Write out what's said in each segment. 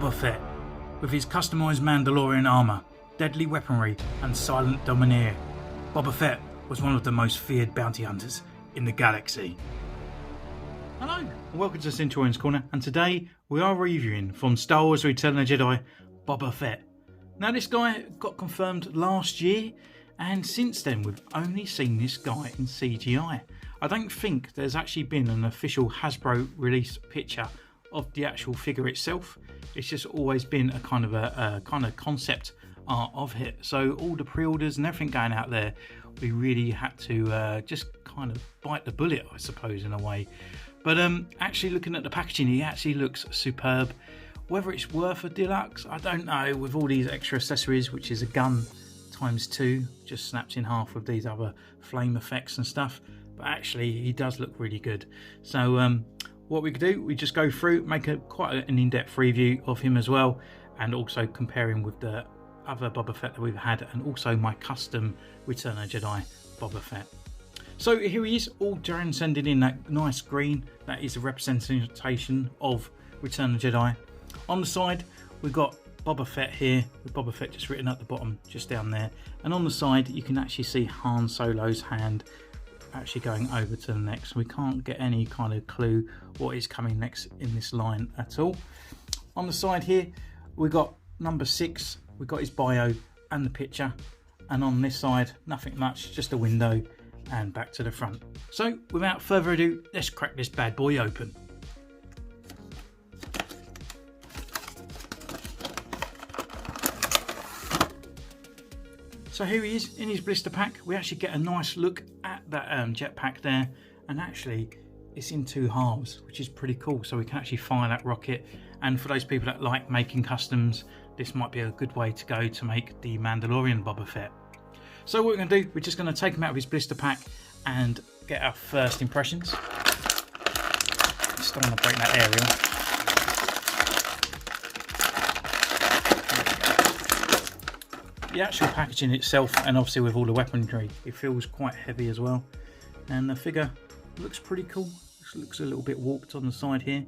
Boba Fett, with his customised Mandalorian armour, deadly weaponry and silent domineer. Boba Fett was one of the most feared bounty hunters in the galaxy. Hello and welcome to Centurion's Corner, and today we are reviewing from Star Wars Return of the Jedi, Boba Fett. Now this guy got confirmed last year, and since then we've only seen this guy in CGI. I don't think there's actually been an official Hasbro released picture of the actual figure itself. It's just always been a kind of concept art of it. So all the pre-orders and everything going out there, we really had to just kind of bite the bullet, I suppose, in a way. But actually looking at the packaging, he actually looks superb. Whether it's worth a deluxe, I don't know, with all these extra accessories, which is a gun ×2, just snaps in half with these other flame effects and stuff. But actually he does look really good. So what we could do, we just go through, make quite an in-depth review of him as well, and also compare him with the other Boba Fett that we've had, and also my custom Return of the Jedi Boba Fett. So here he is, all transcended in that nice green. That is a representation of Return of the Jedi. On the side we've got Boba Fett here, with Boba Fett just written at the bottom, just down there. And on the side you can actually see Han Solo's hand actually going over to the next. We can't get any kind of clue what is coming next in this line at all. On the side here we've got number 6, we've got his bio and the picture, and on this side nothing much, just a window and back to the front. So without further ado, let's crack this bad boy open. So here he is in his blister pack. We actually get a nice look at that jetpack there, and actually it's in 2 halves, which is pretty cool. So we can actually fire that rocket, and for those people that like making customs, this might be a good way to go to make the Mandalorian Boba Fett. So what we're going to do, we're just going to take him out of his blister pack and get our first impressions. Just don't want to break that aerial. The actual packaging itself, and obviously with all the weaponry, it feels quite heavy as well. And the figure looks pretty cool. Looks a little bit warped on the side here.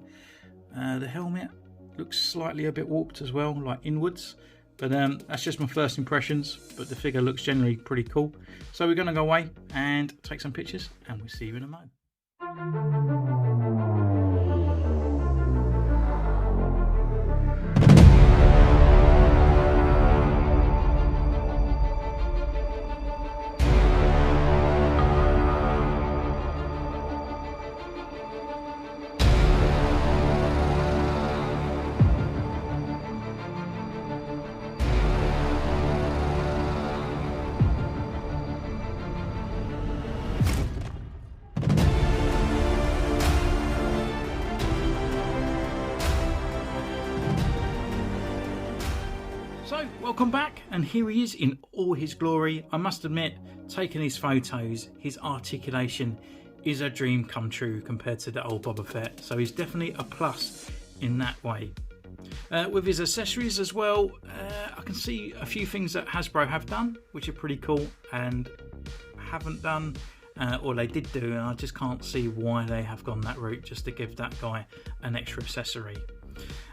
The helmet looks slightly a bit warped as well, like inwards. But that's just my first impressions. But the figure looks generally pretty cool. So we're going to go away and take some pictures, and we'll see you in a moment. So, welcome back, and here he is in all his glory. I must admit, taking his photos, his articulation is a dream come true compared to the old Boba Fett. So he's definitely a plus in that way. With his accessories as well, I can see a few things that Hasbro have done, which are pretty cool, and haven't done, or they did do, and I just can't see why they have gone that route, just to give that guy an extra accessory.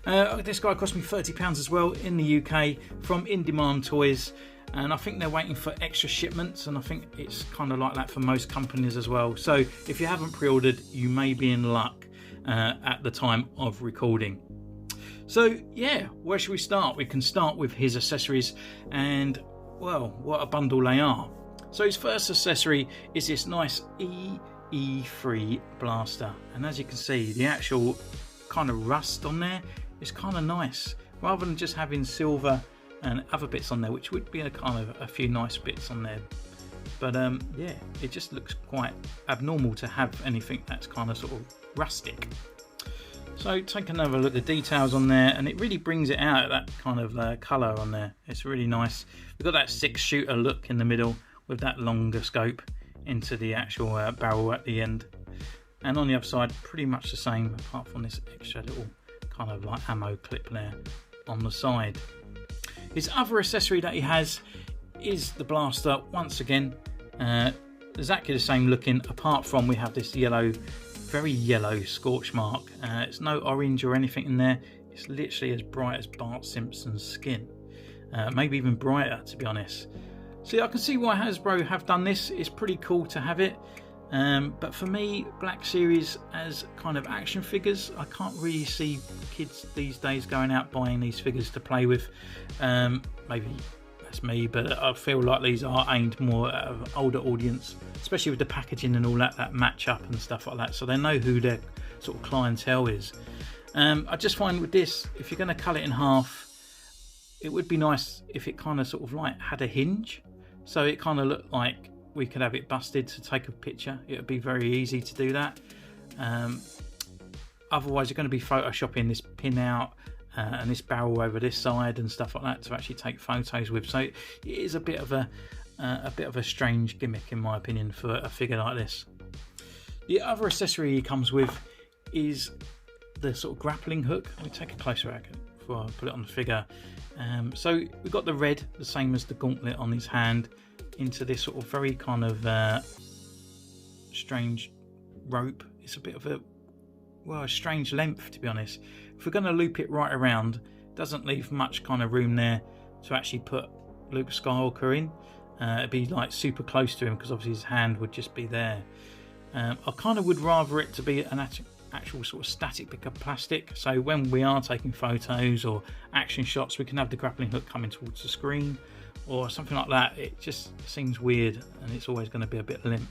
This guy cost me £30 as well in the UK from In Demand Toys, and I think they're waiting for extra shipments, and I think it's kind of like that for most companies as well. So if you haven't pre-ordered, you may be in luck at the time of recording. So yeah, where should we start? We can start with his accessories, and well, what a bundle they are. So his first accessory is this nice E3 blaster, and as you can see, the actual kind of rust on there is kind of nice, rather than just having silver and other bits on there, which would be a kind of a few nice bits on there. But yeah, it just looks quite abnormal to have anything that's kind of sort of rustic. So take another look at the details on there, and it really brings it out, that kind of colour on there. It's really nice. We've got that 6-shooter look in the middle with that longer scope into the actual barrel at the end. And on the other side, pretty much the same, apart from this extra little kind of like ammo clip there on the side. His other accessory that he has is the blaster once again. Exactly the same looking, apart from we have this yellow, very yellow scorch mark. It's no orange or anything in there. It's literally as bright as Bart Simpson's skin. Maybe even brighter, to be honest. So I can see why Hasbro have done this. It's pretty cool to have it. But for me, Black Series as kind of action figures, I can't really see kids these days going out buying these figures to play with. Maybe that's me, but I feel like these are aimed more at an older audience, especially with the packaging and all that match up and stuff like that, so they know who their sort of clientele is. I just find with this, if you're going to cut it in half, it would be nice if it kind of sort of like had a hinge, so it kind of looked like we could have it busted to take a picture. It would be very easy to do that. Otherwise, you're going to be photoshopping this pin out and this barrel over this side and stuff like that to actually take photos with. So it is a bit of a strange gimmick, in my opinion, for a figure like this. The other accessory he comes with is the sort of grappling hook. Let me take a closer look before I put it on the figure. So we've got the red, the same as the gauntlet on his hand, into this sort of very kind of strange rope. It's a bit of a strange length, to be honest. If we're going to loop it right around, it doesn't leave much kind of room there to actually put Luke Skywalker in. It'd be like super close to him because obviously his hand would just be there. I kind of would rather it to be an actual sort of static bit of plastic, so when we are taking photos or action shots, we can have the grappling hook coming towards the screen or something like that. It just seems weird and it's always going to be a bit limp.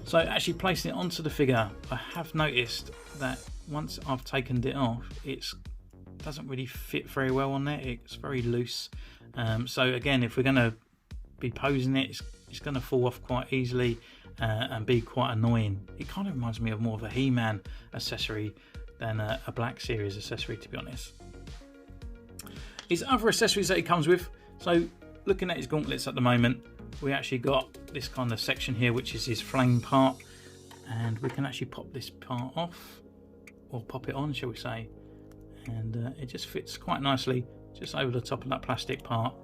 So actually placing it onto the figure, I have noticed that once I've taken it off, it doesn't really fit very well on there. It's very loose. So again, if we're going to be posing it, it's going to fall off quite easily and be quite annoying. It kind of reminds me of more of a He-Man accessory than a Black Series accessory, to be honest. His other accessories that he comes with, so looking at his gauntlets at the moment, we actually got this kind of section here, which is his flame part, and we can actually pop this part off, or pop it on, shall we say, and it just fits quite nicely just over the top of that plastic part,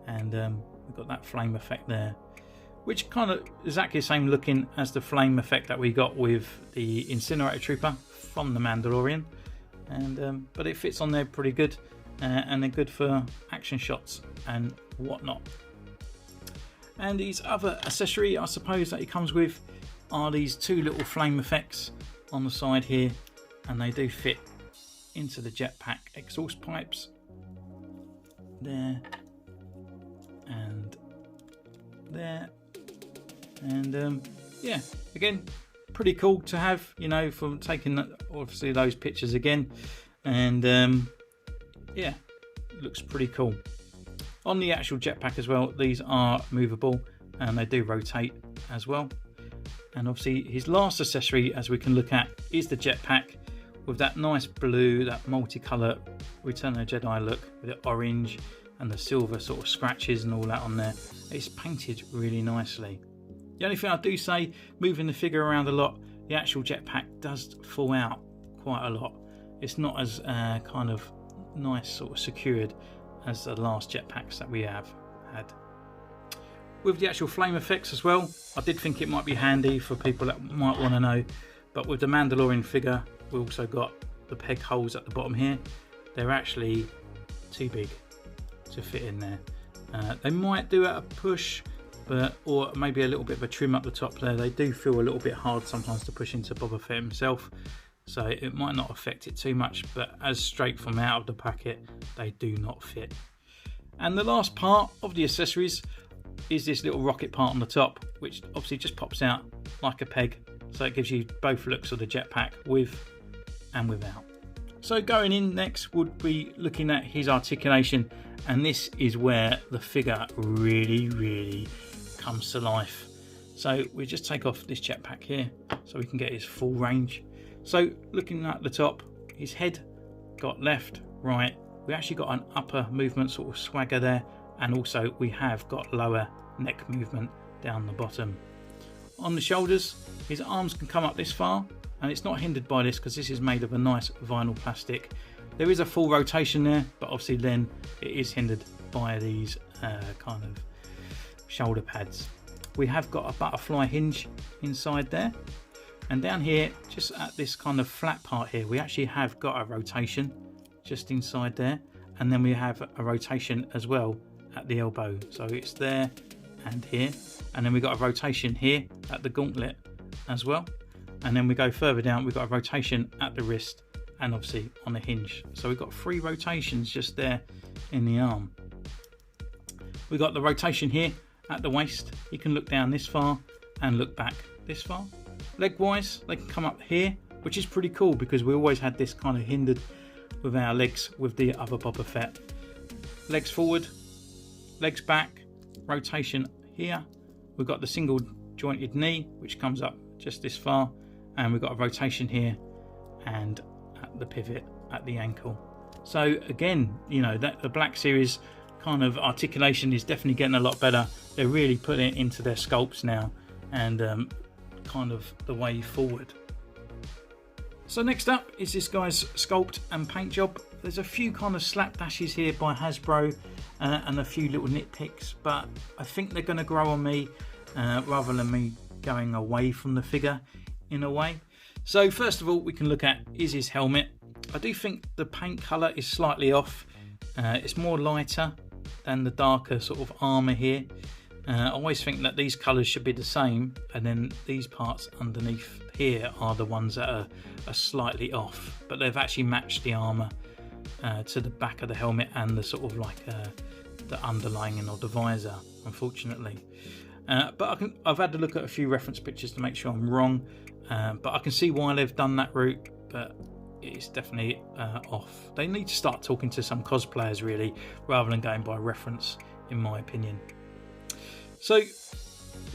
and we've got that flame effect there, which kind of exactly the same looking as the flame effect that we got with the Incinerator Trooper from the Mandalorian, and but it fits on there pretty good, and they're good for action shots and whatnot. And his other accessory, I suppose, that he comes with are these two little flame effects on the side here, and they do fit into the jetpack exhaust pipes there and there, and yeah, again, pretty cool to have, you know, from taking obviously those pictures again, and yeah, looks pretty cool. On the actual jetpack as well, these are movable and they do rotate as well. And obviously his last accessory, as we can look at, is the jetpack with that nice blue, that multicolour Return of the Jedi look with the orange and the silver sort of scratches and all that on there. It's painted really nicely. The only thing I do say, moving the figure around a lot, the actual jetpack does fall out quite a lot. It's not as kind of nice sort of secured as the last jetpacks that we have had. With the actual flame effects as well, I did think it might be handy for people that might want to know, but with the Mandalorian figure, we also got the peg holes at the bottom here. They're actually too big to fit in there. They might do it a push, or maybe a little bit of a trim up the top there. They do feel a little bit hard sometimes to push into Boba Fett himself, so it might not affect it too much, but as straight from out of the packet, they do not fit. And the last part of the accessories is this little rocket part on the top, which obviously just pops out like a peg, so it gives you both looks of the jetpack with and without. So going in next would be looking at his articulation, and this is where the figure really comes to life. So we just take off this jetpack here so we can get his full range. So looking at the top, his head got left, right. We actually got an upper movement sort of swagger there, and also we have got lower neck movement down the bottom. On the shoulders, his arms can come up this far, and it's not hindered by this because this is made of a nice vinyl plastic. There is a full rotation there, but obviously then it is hindered by these kind of shoulder pads. We have got a butterfly hinge inside there. And down here, just at this kind of flat part here, we actually have got a rotation just inside there, and then we have a rotation as well at the elbow, so it's there and here, and then we got a rotation here at the gauntlet as well, and then we go further down, we've got a rotation at the wrist and obviously on the hinge. So we've got 3 rotations just there in the arm. We've got the rotation here at the waist. You can look down this far and look back this far. Leg wise, they can come up here, which is pretty cool because we always had this kind of hindered with our legs with the other Boba Fett. Legs forward, legs back, rotation here. We've got the single jointed knee, which comes up just this far, and we've got a rotation here and at the pivot at the ankle. So again, you know, that the Black Series kind of articulation is definitely getting a lot better. They're really putting it into their sculpts now, and kind of the way forward. So next up is this guy's sculpt and paint job. There's a few kind of slapdashes here by Hasbro and a few little nitpicks, but I think they're going to grow on me rather than me going away from the figure in a way. So first of all, we can look at is his helmet. I do think the paint colour is slightly off. It's more lighter than the darker sort of armour here. I always think that these colours should be the same, and then these parts underneath here are the ones that are slightly off, but they've actually matched the armour to the back of the helmet and the sort of like the underlining of the visor, unfortunately. But I've had to look at a few reference pictures to make sure I'm wrong, but I can see why they've done that route, but it's definitely off. They need to start talking to some cosplayers really, rather than going by reference, in my opinion. So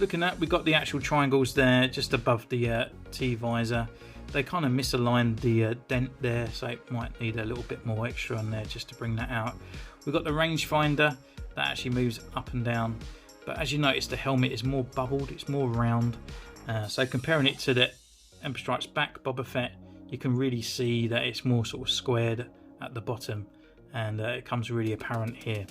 looking at, we've got the actual triangles there just above the T visor. They kind of misaligned the dent there, so it might need a little bit more extra on there just to bring that out. We've got the rangefinder that actually moves up and down, but as you notice, the helmet is more bubbled, it's more round. So comparing it to the Empire Strikes Back Boba Fett, you can really see that it's more sort of squared at the bottom, and it comes really apparent here.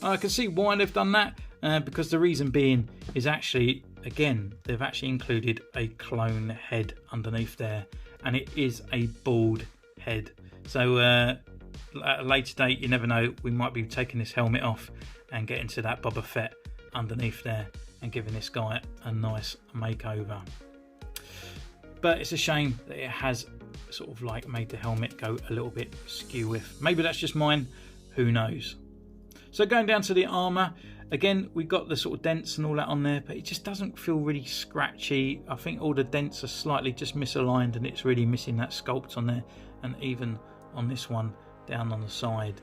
I can see why they've done that, because the reason being is actually, again, they've actually included a clone head underneath there, and it is a bald head. So at a later date, you never know, we might be taking this helmet off and getting to that Boba Fett underneath there and giving this guy a nice makeover. But it's a shame that it has sort of like made the helmet go a little bit skew with. Maybe that's just mine, who knows. So going down to the armour, again, we've got the sort of dents and all that on there, but it just doesn't feel really scratchy. I think all the dents are slightly just misaligned, and it's really missing that sculpt on there, and even on this one down on the side.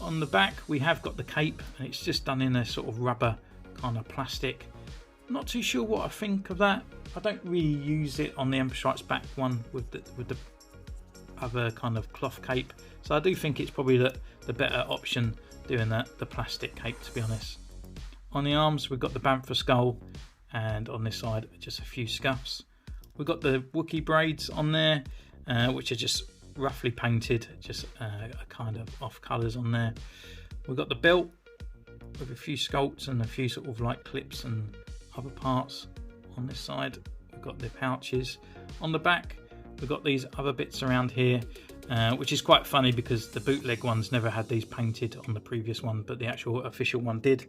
On the back, we have got the cape, and it's just done in a sort of rubber kind of plastic. Not too sure what I think of that. I don't really use it on the Empire Strikes Back one with the other kind of cloth cape, so I do think it's probably the better option doing the plastic cape, to be honest. On the arms, we've got the Bantha skull, and on this side just a few scuffs. We've got the Wookiee braids on there, which are just roughly painted, just a kind of off colours on there. We've got the belt with a few sculpts and a few sort of like clips and other parts. On this side, we've got the pouches. On the back, we've got these other bits around here, which is quite funny because the bootleg ones never had these painted on the previous one, but the actual official one did,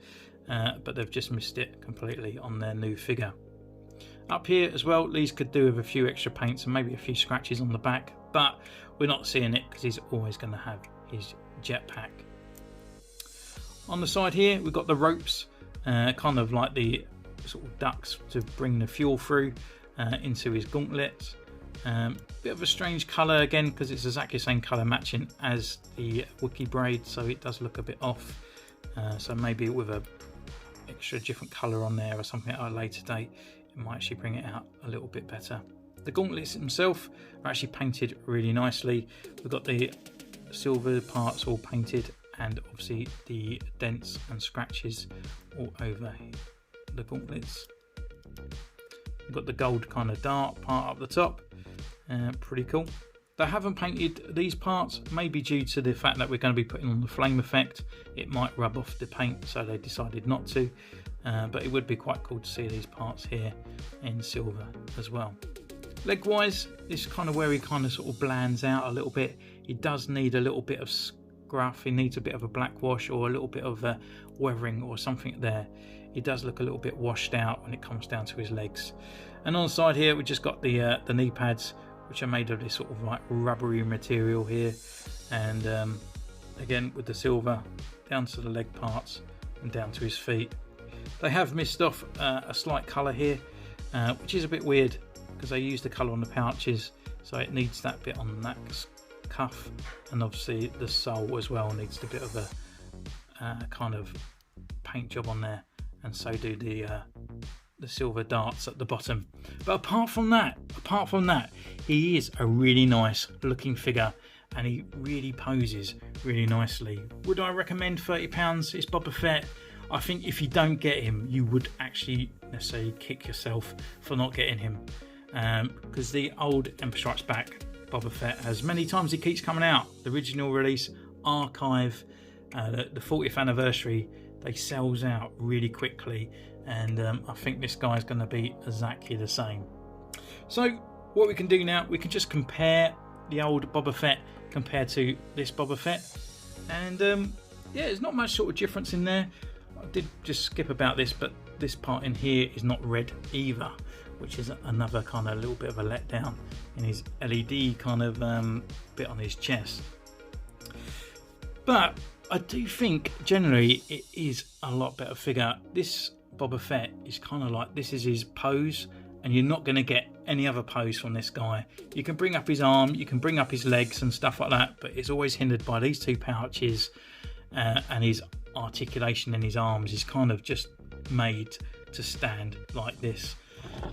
but they've just missed it completely on their new figure. Up here as well, these could do with a few extra paints and maybe a few scratches on the back, but we're not seeing it because he's always going to have his jetpack. On the side here, we've got the ropes, kind of like the sort of ducts to bring the fuel through into his gauntlets. Bit of a strange colour again, because it's exactly the same colour matching as the Wookiee braid, so it does look a bit off. So maybe with a extra different colour on there or something at a later date, it might actually bring it out a little bit better. The gauntlets themselves are actually painted really nicely. We've got the silver parts all painted, and obviously the dents and scratches all over the gauntlets. We've got the gold kind of dart part up the top, pretty cool. They haven't painted these parts, maybe due to the fact that we're going to be putting on the flame effect. It might rub off the paint, so they decided not to, but it would be quite cool to see these parts here in silver as well. Leg wise, this is kind of where he kind of sort of blands out a little bit. he does need a little bit of scruff. He needs a bit of a black wash or a little bit of weathering or something there. He does look a little bit washed out when it comes down to his legs. And on the side here, we just got the knee pads, which are made of this sort of like rubbery material here, and again with the silver down to the leg parts and down to his feet. They have missed off a slight colour here, which is a bit weird because they use the colour on the pouches, so it needs that bit on that cuff, and obviously the sole as well needs a bit of a kind of paint job on there, and so do the silver darts at the bottom. But apart from that, he is a really nice looking figure, and he really poses really nicely. Would I recommend £30? It's Boba Fett. I think if you don't get him, you would actually necessarily kick yourself for not getting him, because the old Empire Strikes Back Boba Fett has many times he keeps coming out. The original release, archive, the 40th anniversary, they sells out really quickly, and I think this guy's going to be exactly the same. So what we can do now, we can just compare the old Boba Fett compared to this Boba Fett, and yeah, there's not much sort of difference in there. I did just skip about this, but this part in here is not red either, which is another kind of little bit of a letdown in his LED kind of bit on his chest. But I do think generally it is a lot better figure. This Boba Fett is kind of like, this is his pose, and you're not going to get any other pose from this guy. You can bring up his arm, you can bring up his legs and stuff like that, but it's always hindered by these two pouches, and his articulation in his arms is kind of just made to stand like this.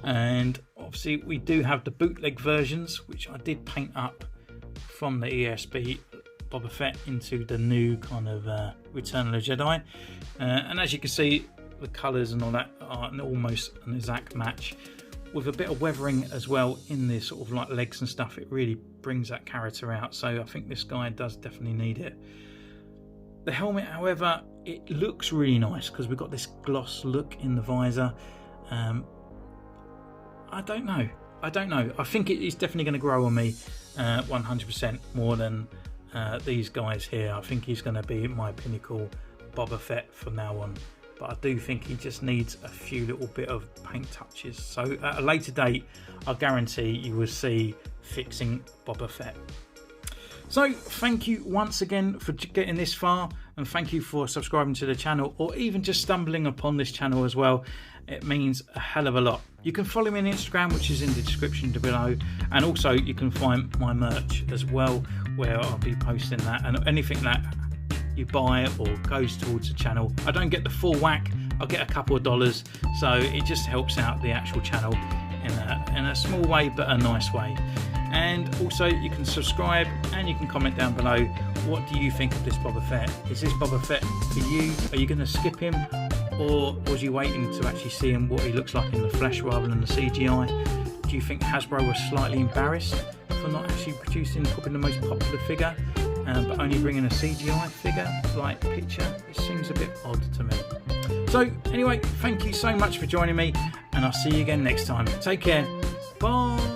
And obviously we do have the bootleg versions, which I did paint up from the ESB Boba Fett into the new kind of Return of the Jedi, and as you can see, the colours and all that are almost an exact match, with a bit of weathering as well in the sort of like legs and stuff. It really brings that character out, so I think this guy does definitely need it. The helmet, however, it looks really nice because we've got this gloss look in the visor. I don't know. I think it is definitely going to grow on me 100% more than these guys here. I think he's going to be my pinnacle Boba Fett from now on. But I do think he just needs a few little bit of paint touches. So at a later date, I guarantee you will see fixing Boba Fett. So thank you once again for getting this far, and thank you for subscribing to the channel, or even just stumbling upon this channel as well. It means a hell of a lot. You can follow me on Instagram, which is in the description below, and also you can find my merch as well, where I'll be posting that, and anything that you buy or goes towards the channel, I don't get the full whack, I'll get a couple of dollars, so it just helps out the actual channel in a small way, but a nice way. And also you can subscribe, and you can comment down below, what do you think of this Boba Fett? Is this Boba Fett for you? Are you going to skip him, or was you waiting to actually see him what he looks like in the flesh rather than the CGI? Do you think Hasbro was slightly embarrassed for not actually producing probably the most popular figure, but only bringing a CGI figure like picture? It seems a bit odd to me. So anyway, thank you so much for joining me, and I'll see you again next time. Take care. Bye.